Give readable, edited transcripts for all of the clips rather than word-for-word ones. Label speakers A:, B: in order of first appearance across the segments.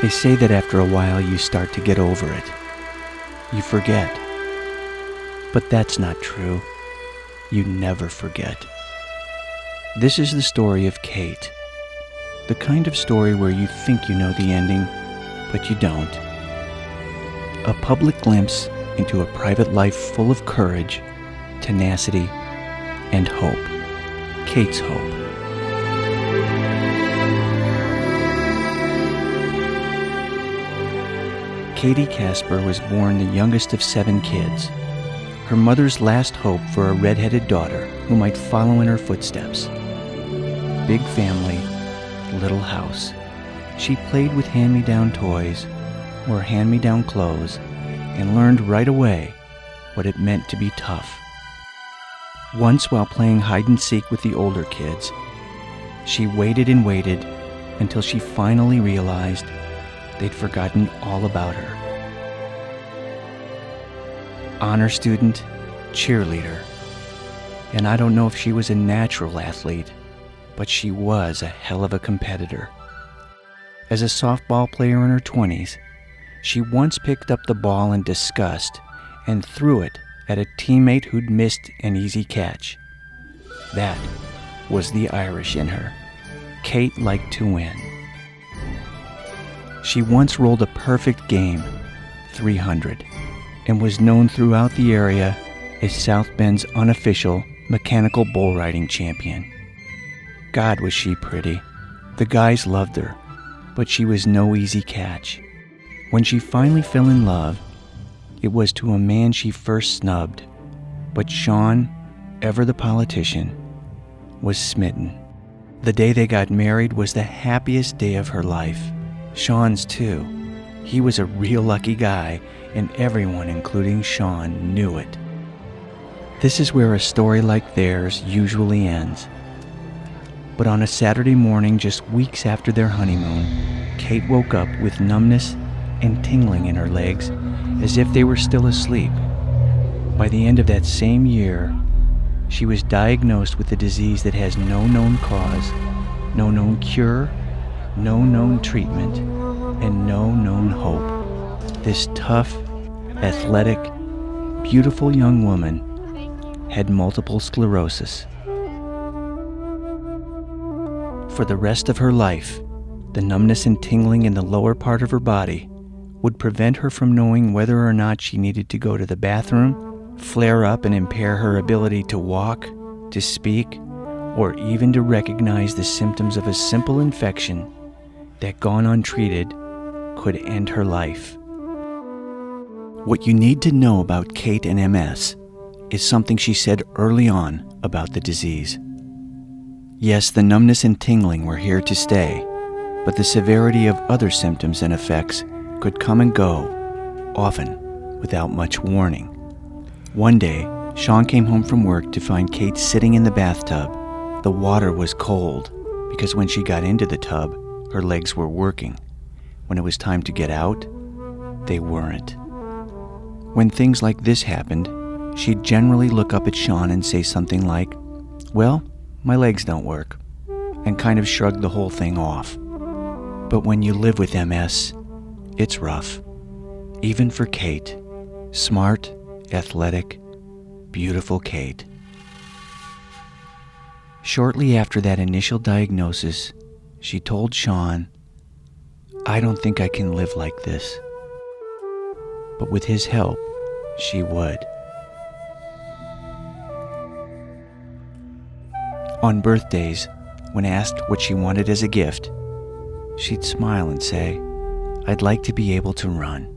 A: They say that after a while you start to get over it. You forget. But that's not true. You never forget. This is the story of Kate. The kind of story where you think you know the ending, but you don't. A public glimpse into a private life full of courage, tenacity, and hope. Kate's hope. Katie Casper was born the youngest of 7 kids. Her mother's last hope for a red-headed daughter who might follow in her footsteps. Big family, little house. She played with hand-me-down toys, wore hand-me-down clothes, and learned right away what it meant to be tough. Once, while playing hide-and-seek with the older kids, she waited and waited until she finally realized they'd forgotten all about her. Honor student, cheerleader. And I don't know if she was a natural athlete, but she was a hell of a competitor. As a softball player in her 20s, she once picked up the ball in disgust and threw it at a teammate who'd missed an easy catch. That was the Irish in her. Kate liked to win. She once rolled a perfect game, 300, and was known throughout the area as South Bend's unofficial mechanical bull riding champion. God, was she pretty. The guys loved her, but she was no easy catch. When she finally fell in love, it was to a man she first snubbed, but Sean, ever the politician, was smitten. The day they got married was the happiest day of her life. Sean's too. He was a real lucky guy, and everyone, including Sean, knew it. This is where a story like theirs usually ends. But on a Saturday morning, just weeks after their honeymoon, Kate woke up with numbness and tingling in her legs, as if they were still asleep. By the end of that same year, she was diagnosed with a disease that has no known cause, no known cure, no known treatment, and no known hope. This tough, athletic, beautiful young woman had multiple sclerosis. For the rest of her life, the numbness and tingling in the lower part of her body would prevent her from knowing whether or not she needed to go to the bathroom, flare up and impair her ability to walk, to speak, or even to recognize the symptoms of a simple infection that, gone untreated, could end her life. What you need to know about Kate and MS is something she said early on about the disease. Yes, the numbness and tingling were here to stay, but the severity of other symptoms and effects could come and go, often without much warning. One day, Sean came home from work to find Kate sitting in the bathtub. The water was cold because when she got into the tub, her legs were working. When it was time to get out, they weren't. When things like this happened, she'd generally look up at Sean and say something like, "Well, my legs don't work," and kind of shrug the whole thing off. But when you live with MS, it's rough. Even for Kate. Smart, athletic, beautiful Kate. Shortly after that initial diagnosis, she told Sean, "I don't think I can live like this." But with his help, she would. On birthdays, when asked what she wanted as a gift, she'd smile and say, "I'd like to be able to run."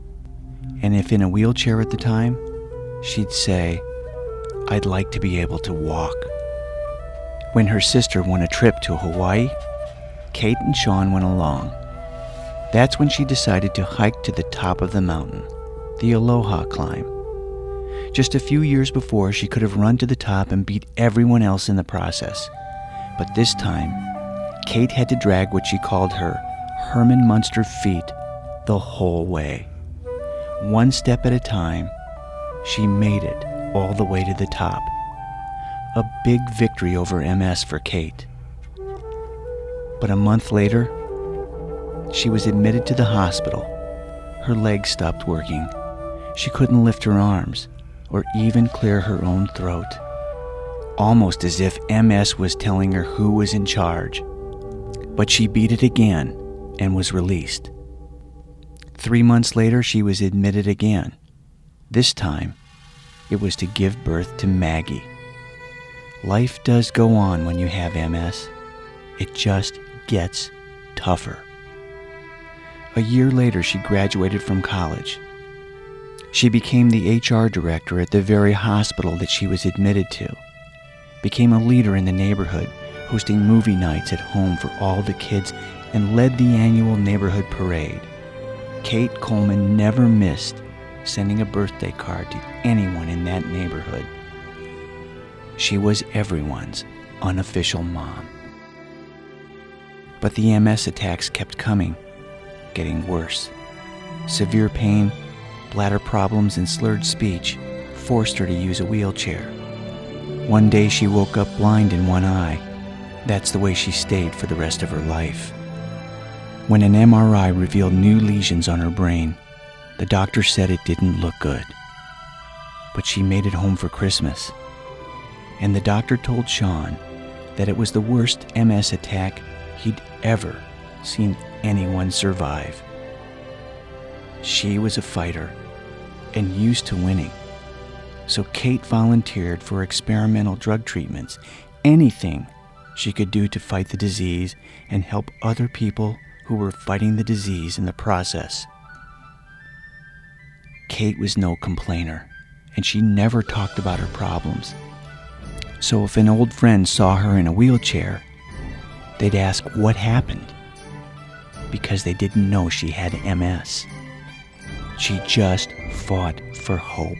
A: And if in a wheelchair at the time, she'd say, "I'd like to be able to walk." When her sister won a trip to Hawaii, Kate and Sean went along. That's when she decided to hike to the top of the mountain, the Aloha climb. Just a few years before, she could have run to the top and beat everyone else in the process. But this time, Kate had to drag what she called her Herman Munster feet the whole way. One step at a time, she made it all the way to the top. A big victory over MS for Kate. But a month later, She was admitted to the hospital. Her legs stopped working. She couldn't lift her arms or even clear her own throat. Almost as if MS was telling her who was in charge. But she beat it again and was released. 3 months later, she was admitted again. This time, it was to give birth to Maggie. Life does go on when you have MS. It just gets tougher. A year later, she graduated from college. She became the HR director at the very hospital that she was admitted to, became a leader in the neighborhood, hosting movie nights at home for all the kids, and led the annual neighborhood parade. Kate Coleman never missed sending a birthday card to anyone in that neighborhood. She was everyone's unofficial mom. But the MS attacks kept coming, getting worse. Severe pain, bladder problems, and slurred speech forced her to use a wheelchair. One day she woke up blind in one eye. That's the way she stayed for the rest of her life. When an MRI revealed new lesions on her brain, the doctor said it didn't look good. But she made it home for Christmas. And the doctor told Sean that it was the worst MS attack he'd ever seen anyone survive. She was a fighter and used to winning. So Kate volunteered for experimental drug treatments, anything she could do to fight the disease and help other people who were fighting the disease in the process. Kate was no complainer, and she never talked about her problems. So if an old friend saw her in a wheelchair, they'd ask what happened, because they didn't know she had MS. She just fought for hope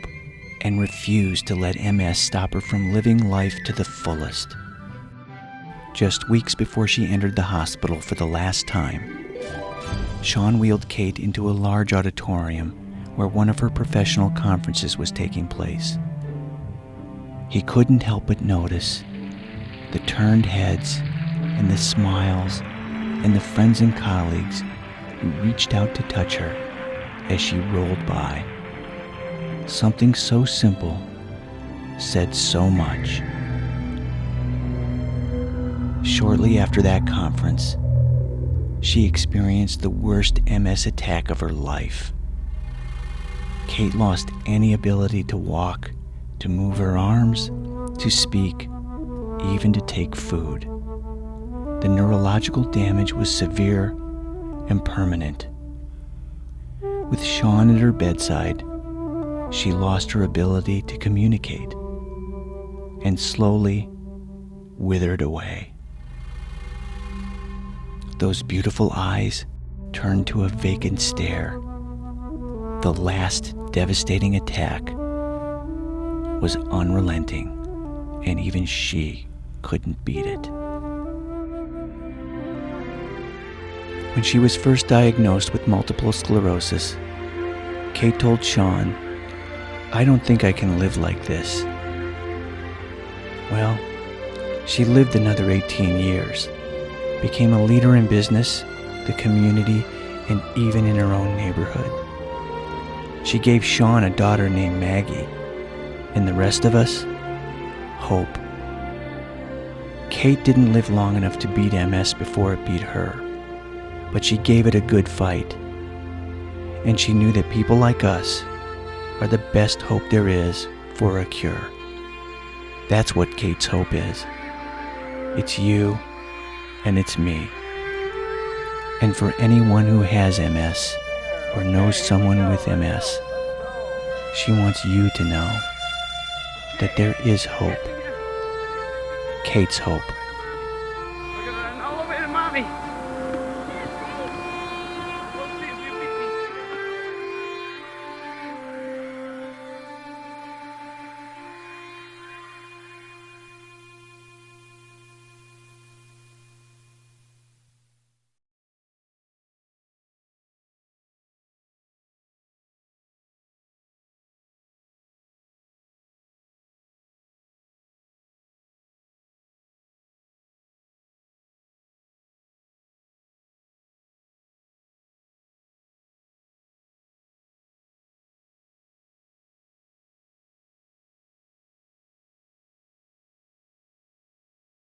A: and refused to let MS stop her from living life to the fullest. Just weeks before she entered the hospital for the last time, Sean wheeled Kate into a large auditorium where one of her professional conferences was taking place. He couldn't help but notice the turned heads and the smiles and the friends and colleagues who reached out to touch her as she rolled by. Something so simple said so much. Shortly after that conference, she experienced the worst MS attack of her life. Kate lost any ability to walk, to move her arms, to speak, even to take food. The neurological damage was severe and permanent. With Sean at her bedside, she lost her ability to communicate and slowly withered away. Those beautiful eyes turned to a vacant stare. The last devastating attack was unrelenting, and even she couldn't beat it. When she was first diagnosed with multiple sclerosis, Kate told Sean, "I don't think I can live like this." Well, she lived another 18 years, became a leader in business, the community, and even in her own neighborhood. She gave Sean a daughter named Maggie, and the rest of us, hope. Kate didn't live long enough to beat MS before it beat her, but she gave it a good fight. And she knew that people like us are the best hope there is for a cure. That's what Kate's hope is. It's you, and it's me. And for anyone who has MS, or knows someone with MS, she wants you to know that there is hope. Kate's hope.